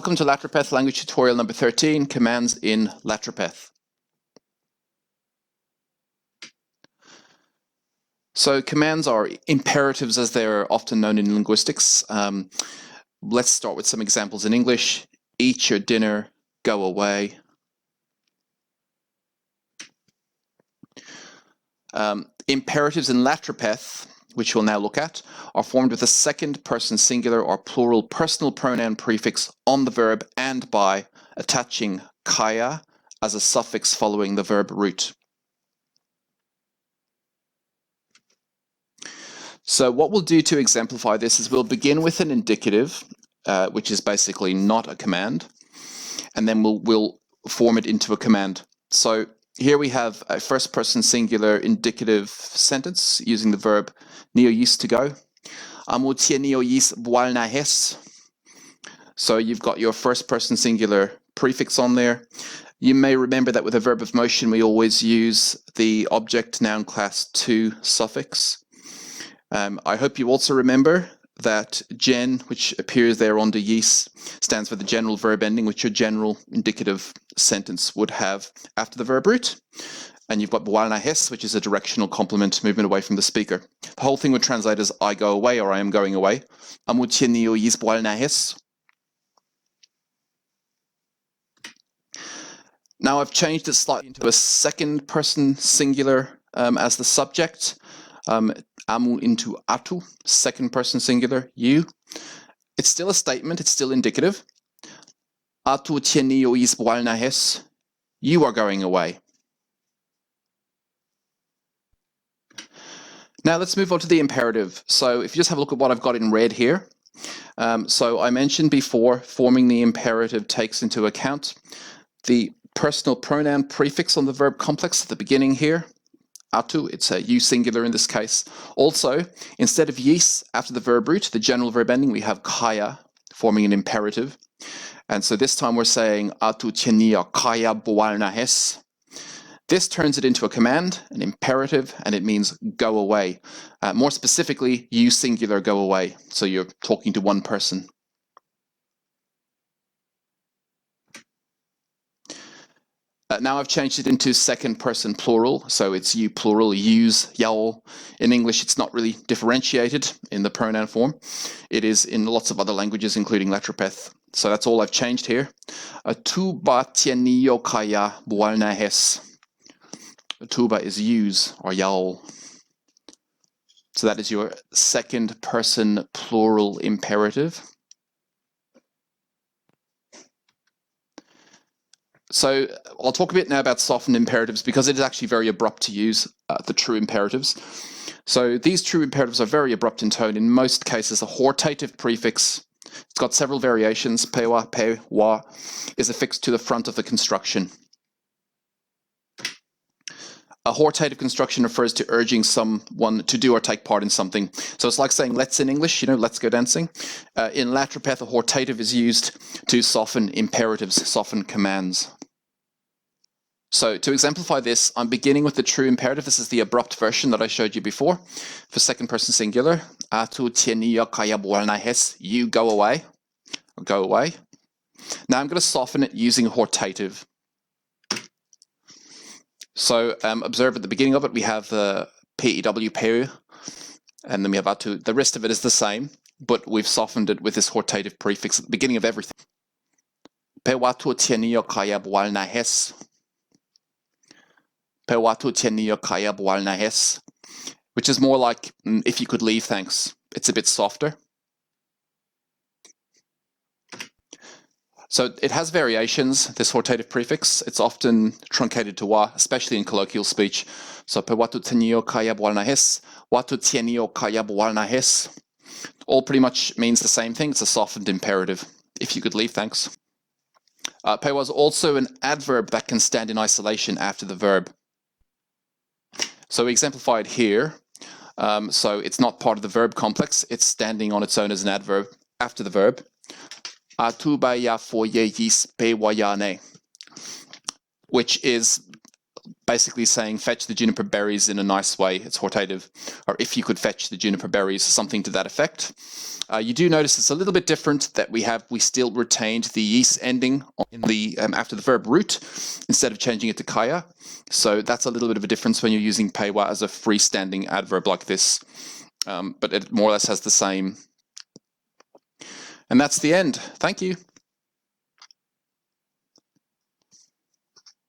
Welcome to Latropeth language tutorial number 13, commands in Latropeth. So commands are imperatives as they're often known in linguistics. Let's start with some examples in English. Eat your dinner, go away. Imperatives in Latropeth, which we'll now look at, are formed with a second person singular or plural personal pronoun prefix on the verb and by attaching kaya as a suffix following the verb root. So what we'll do to exemplify this is we'll begin with an indicative, which is basically not a command, and then we'll form it into a command. So here we have a first person singular indicative sentence using the verb neoyis to go. Amo tie neoyis bwalna hes. So you've got your first person singular prefix on there. You may remember that with a verb of motion we always use the object noun class to suffix. I hope you also remember that gen, which appears there under yis, stands for the general verb ending, which your general indicative sentence would have after the verb root. And you've got bwalna hes, which is a directional complement, movement away from the speaker. The whole thing would translate as I go away or I am going away. Amo tie neoyis bwalna hes. Now I've changed it slightly into a second person singular as the subject. Amu into atu, second person singular, you. It's still a statement, it's still indicative. Atu tie neoyis bwalna hes. You are going away. Now let's move on to the imperative. So if you just have a look at what I've got in red here. So I mentioned before, forming the imperative takes into account the personal pronoun prefix on the verb complex at the beginning here. Atu, it's a you singular in this case. Also, instead of yis after the verb root, the general verb ending, we have kaya forming an imperative. And so this time we're saying atu tie neo kaya bwalna hes. This turns it into a command, an imperative, and it means go away. More specifically, you singular go away. So you're talking to one person. Now I've changed it into second person plural, so it's you plural, yous, yaol. In English, it's not really differentiated in the pronoun form. It is in lots of other languages, including Latropeth. So that's all I've changed here. Tuba tie neo kaya bwalna hes. Tuba is yous or yaol. So that is your second person plural imperative. So I'll talk a bit now about softened imperatives because it is actually very abrupt to use the true imperatives. So these true imperatives are very abrupt in tone. In most cases, a hortative prefix, it's got several variations, pewa, pe, wa, is affixed to the front of the construction. A hortative construction refers to urging someone to do or take part in something. So it's like saying let's in English, let's go dancing. In Latropeth, a hortative is used to soften imperatives, soften commands. So to exemplify this, I'm beginning with the true imperative. This is the abrupt version that I showed you before for second person singular. Atu tie neo kaya bwalna hes. You go away. Or go away. Now I'm going to soften it using a hortative. So observe at the beginning of it, we have the PEW, peu, and then we have atu. The rest of it is the same, but we've softened it with this hortative prefix at the beginning of everything. Pewatu tie neo kaya bwalna hes. Pewatu tie neo kaya bwalna hes, which is more like if you could leave, thanks. It's a bit softer. So it has variations, this hortative prefix. It's often truncated to wa, especially in colloquial speech. So pewatu tie neo kaya bwalna hes, watu tie neo kaya bwalna hes. All pretty much means the same thing. It's a softened imperative. If you could leave, thanks. Pewa is also an adverb that can stand in isolation after the verb. So we exemplify it here. So it's not part of the verb complex. It's standing on its own as an adverb after the verb. Atubaya foye yis pe wayane, which is basically saying fetch the juniper berries in a nice way. It's hortative, or if you could fetch the juniper berries, something to that effect. You do notice it's a little bit different that we still retained the yeast ending in the after the verb root instead of changing it to kaya. So that's a little bit of a difference when you're using pewa as a freestanding adverb like this. But it more or less has the same. And that's the end. Thank you.